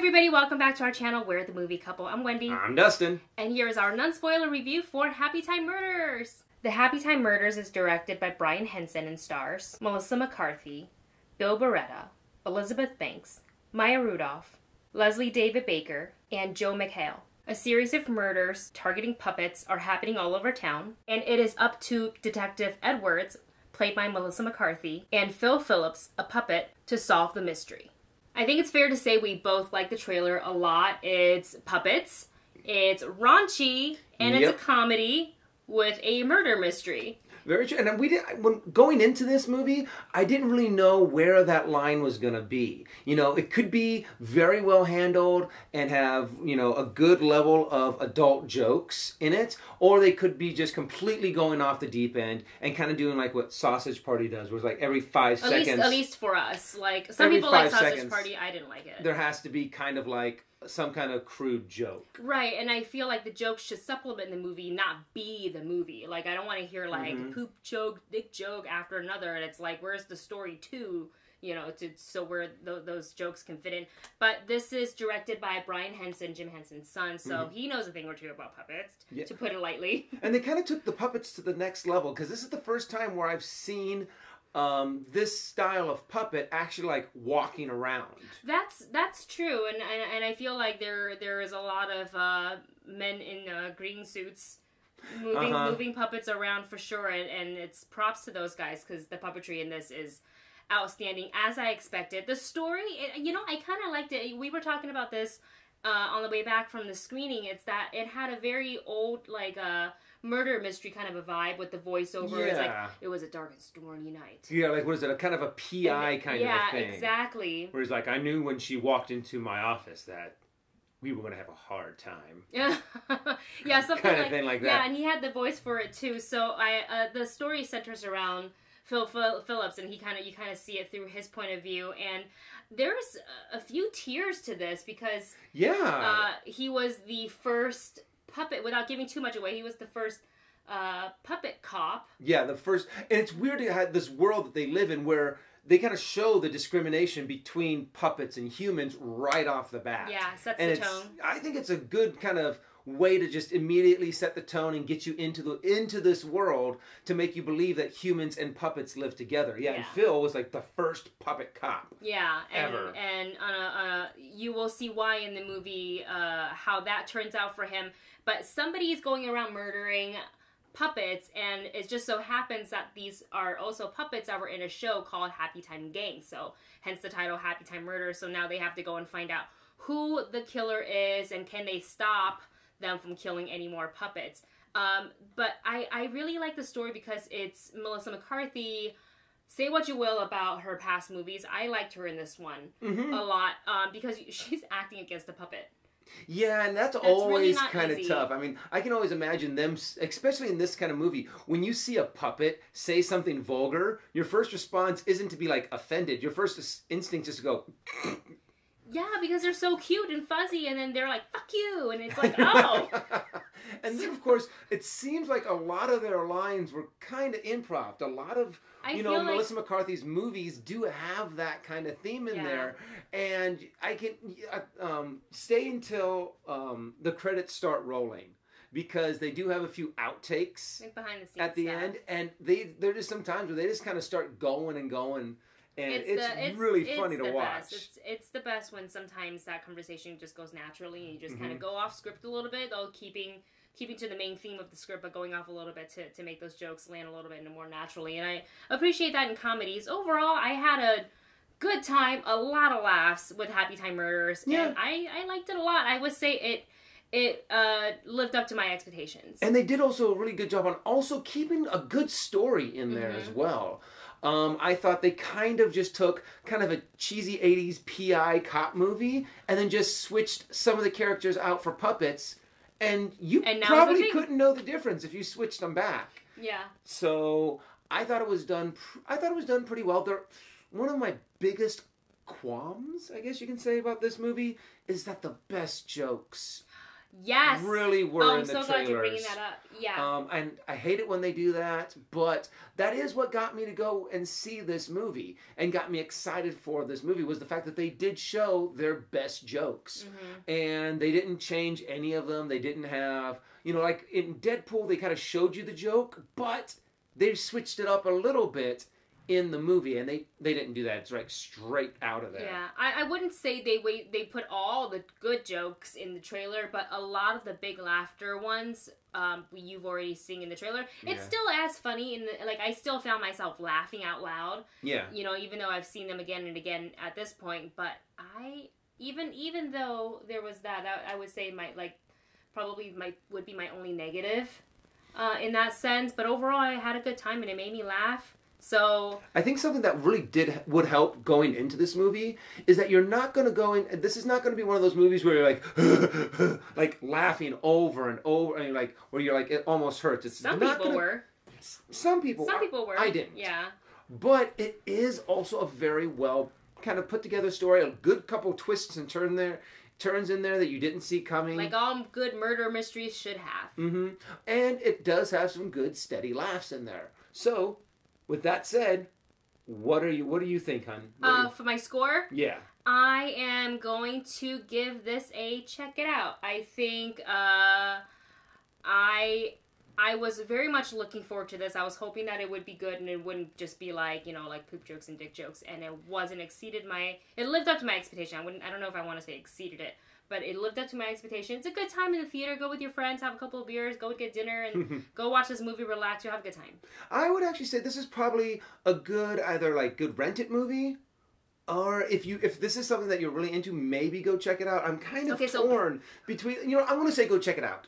everybody, welcome back to our channel, We're the Movie Couple. I'm Wendy. I'm Dustin. And here is our non-spoiler review for Happytime Murders. The Happytime Murders is directed by Brian Henson and stars Melissa McCarthy, Bill Barretta, Elizabeth Banks, Maya Rudolph, Leslie David Baker, and Joe McHale. A series of murders targeting puppets are happening all over town, and it is up to Detective Edwards, played by Melissa McCarthy, and Phil Phillips, a puppet, to solve the mystery. I think it's fair to say we both like the trailer a lot. It's puppets, it's raunchy, and it's a comedy with a murder mystery. Very true. And when going into this movie, I didn't really know where that line was going to be. You know, it could be very well handled and have, you know, a good level of adult jokes in it, or they could be just completely going off the deep end and kind of doing like what Sausage Party does, where it's like every 5 seconds. At least for us. Like, some people like Sausage Party, I didn't like it. There has to be kind of like some kind of crude joke. Right, and I feel like the jokes should supplement the movie, not be the movie. Like, I don't want to hear, like, poop joke, dick joke after another, and it's like, where's the story too? You know, so where those jokes can fit in. But this is directed by Brian Henson, Jim Henson's son, so he knows a thing or two about puppets, to put it lightly. And they kind of took the puppets to the next level, because this is the first time where I've seen this style of puppet actually like walking around. That's true, and I feel like there is a lot of men in green suits moving puppets around for sure, and it's props to those guys because the puppetry in this is outstanding, as I expected. The story, you know, I kind of liked it. We were talking about this on the way back from the screening. It's that it had a very old like murder mystery kind of a vibe with the voiceover. Yeah. It's like, it was a dark and stormy night. Yeah, like what is it? A kind of a PI kind of a thing. Yeah, exactly. Whereas like I knew when she walked into my office that we were going to have a hard time. Yeah, something kind of thing like that. Yeah, and he had the voice for it too. So the story centers around Phil Phillips, and you kind of see it through his point of view. And there's a few tiers to this because he was the first puppet, without giving too much away, he was the first puppet cop. Yeah, the first. And it's weird to have this world that they live in where they kind of show the discrimination between puppets and humans right off the bat. Yeah, sets and the tone. I think it's a good kind of way to just immediately set the tone and get you into this world to make you believe that humans and puppets live together. Yeah, and Phil was like the first puppet cop. Yeah, ever. And you will see why in the movie how that turns out for him. But somebody's going around murdering puppets, and it just so happens that these are also puppets that were in a show called Happytime Gang. So hence the title Happytime Murders. So now they have to go and find out who the killer is and can they stop them from killing any more puppets. But I really like the story because it's Melissa McCarthy. Say what you will about her past movies, I liked her in this one a lot because she's acting against a puppet. Yeah, and that's always really kind of tough. I mean, I can always imagine them, especially in this kind of movie, when you see a puppet say something vulgar, your first response isn't to be like offended. Your first instinct is to go... Yeah, because they're so cute and fuzzy, and then they're like, fuck you, and it's like, oh. And then, of course, it seems like a lot of their lines were kind of improv. A lot of, Melissa McCarthy's movies do have that kind of theme in there. And I can stay until the credits start rolling, because they do have a few outtakes like behind the scenes at the end, and there are just some times where they just kind of start going and going. And it's really funny to watch. It's the best when sometimes that conversation just goes naturally and you just kind of go off script a little bit, though keeping to the main theme of the script, but going off a little bit to make those jokes land a little bit more naturally. And I appreciate that in comedies. Overall, I had a good time, a lot of laughs with Happytime Murders, and I liked it a lot. I would say it lived up to my expectations. And they did also a really good job on also keeping a good story in there as well. I thought they kind of just took kind of a cheesy 80s PI cop movie and then just switched some of the characters out for puppets, and you probably couldn't know the difference if you switched them back. Yeah. So I thought it was done pretty well. One of my biggest qualms, I guess you can say, about this movie is that the best jokes Yes. really were in the trailers. I'm so glad you're bringing that up. Yeah. And I hate it when they do that, but that is what got me to go and see this movie and got me excited for this movie was the fact that they did show their best jokes. And they didn't change any of them. They didn't have, like in Deadpool, they kind of showed you the joke, but they switched it up a little bit in the movie, and they didn't do that. It's like straight out of there. Yeah, I wouldn't say they put all the good jokes in the trailer, but a lot of the big laughter ones you've already seen in the trailer. It's still as funny I still found myself laughing out loud. Yeah. Even though I've seen them again and again at this point, but even though there was that I would say would be my only negative in that sense, but overall I had a good time and it made me laugh. So I think something that really would help going into this movie is that you're not going to go in. This is not going to be one of those movies where you're like, like laughing over and over, and where you're like it almost hurts. It's some not people were. Some people were. I didn't. Yeah. But it is also a very well kind of put together story. A good couple twists and turns in there that you didn't see coming. Like all good murder mysteries should have. And it does have some good steady laughs in there. So. With that said, what do you think, hon? For my score? Yeah. I am going to give this a check it out. I think I was very much looking forward to this. I was hoping that it would be good and it wouldn't just be like poop jokes and dick jokes, and it lived up to my expectation. I don't know if I want to say exceeded it, but it lived up to my expectation. It's a good time in the theater. Go with your friends, have a couple of beers, go get dinner, and go watch this movie, relax. You'll have a good time. I would actually say this is probably a good good rent it movie, or if this is something that you're really into, maybe go check it out. I'm kind of torn between. I'm going to say go check it out.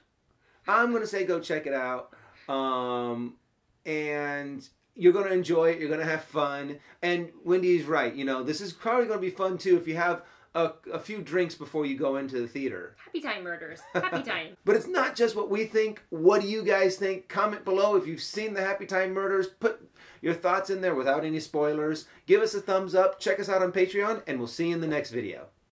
And you're going to enjoy it. You're going to have fun. And Wendy's right. This is probably going to be fun too if you have a few drinks before you go into the theater. Happytime murders. Happytime. But it's not just what we think. What do you guys think? Comment below if you've seen the Happytime murders. Put your thoughts in there without any spoilers. Give us a thumbs up. Check us out on Patreon, and we'll see you in the next video.